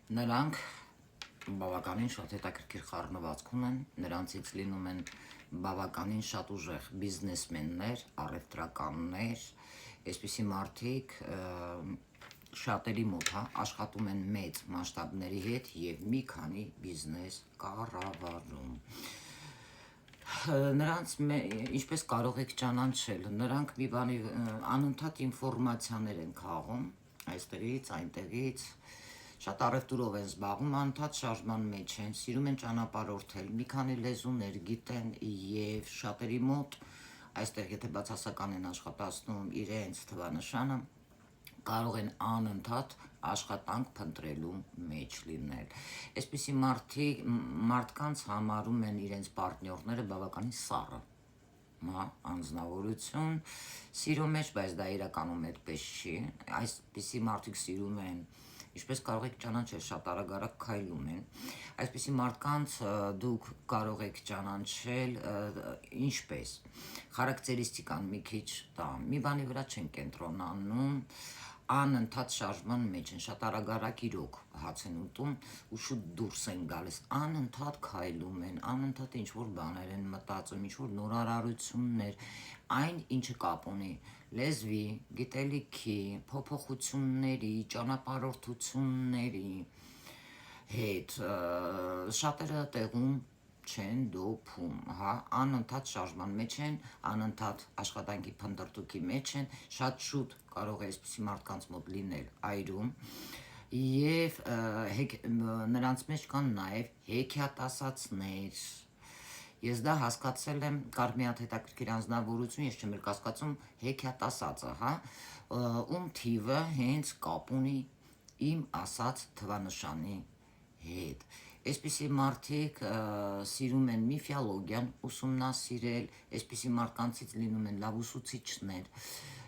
Նրանք բավականին շատ հետաքրքիր խառնվածքում են, նրանցից լինում են բավականին շատ ուժեղ բիզնեսմեններ, առևտրականներ, այսպիսի մարդիկ շատերի մոտ աշխատում են մեծ մասշտաբների հետ և մի քանի բիզնես կառավարում։ Նրանց ինչպես կարող եք ճանաչել, նրանք մի բանի անընդհատ ինֆորմացիաներ են քաղում, այստեղից, այնտեղից, շատ առևտուրով են զբաղվում, անընդհատ շարժման մեջ են, սիրում են ճանապարհորդել, մի քանի լեզուներ գիտեն և շատերի մոտ, այստեղ եթե բացասական են աշխատացնում իրենց թվանշանը, կարող են անընդհատ աշխատանք փնտրելու մեջ լինել։ Այսպիսի մարդկանց համարում են իրենց պարտնյորները բավականին սառը անձնավորություն, սիրո մեջ, բայց դա իրականում այդպես չի, այսպիսի մարդիկ սիրում են, ինչպես կարող եք ճանաչել, շատ արագ քայլում են, այսպիսի մարդկանց դուք կարող եք ճանաչել ինչպես, խարակտերիստիկան մի քիչ տամ, մի բանի վրա չեն կենտրոնանում, անընդհատ շարժման մեջ են, շատ արագ իրոք հաց են ուտում ու շուտ դուրս են գալիս, անընդհատ քայլում են, անընդհատ ինչ-որ բաներ են մտածում, ինչ-որ նորարարություններ, այն ինչը կապ ունի լեզվի, գիտելիքի, փոփոխությունների, ճանապարհորդությունների հետ, շատերը տեղում չեն դոփում, անընդհատ շարժման մեջ են, անընդհատ աշխատանքի փնտրտուքի մեջ են, շատ շուտ կարող է այսպիսի մարդկանց մոտ լինել այրում և նրանց մեջ կան նաև հեքիաթասացներ, ես դա հասկացել եմ, կար մի հատ հետաքրքիր անձնավորություն, ես չեմ էլ կասկածում, հեքիաթասացը, ում թիվը հենց կապ ունի իմ ասած թվանշանի հետ, այսպիսի մարդիկ սիրում են միֆիոլոգիան ուսումնասիրել, այսպիսի մարդկանցից լինում են լավ ուսուցիչներ,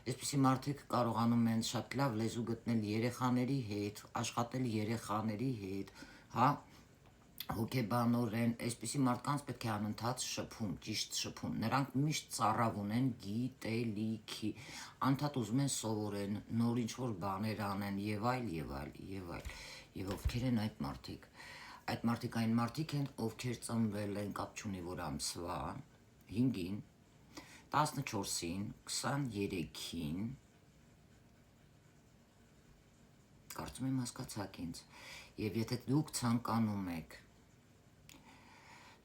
այսպիսի մարդիկ կարողանում են շատ լավ լեզու գտնել երեխաների հետ, աշխատել երեխաների հետ, հոգեբանորեն, այսպիսի մարդկանց պետք է անընդհատ շփում, ճիշտ շփում, նրանք միշտ ծառավ ունեն գիտելիքի, անընդհատ ուզում են սովորեն, նոր ինչ-որ բաներ անեն և այլ, և այլ, և այլ, և ովքեր են այդ մարդիկ, այդ մարդիկ այն մարդիկ են, ովքեր ծնվել են, կապ չունի որ ամսվա, 5-ին, 14-ին, 23-ին, կարծում եմ հասկացաք ինձ, և եթե դուք ցանկանում եք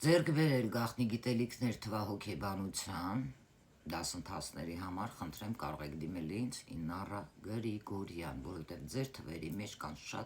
ձեռք բերել գաղտնի գիտելիքներ թվահոգեբանության դասընթացների համար, խնդրեմ կարող եք դիմել ինձ Իննարա Գրիգորյան, որովհետև ձեր թվերի մեջ կան շատ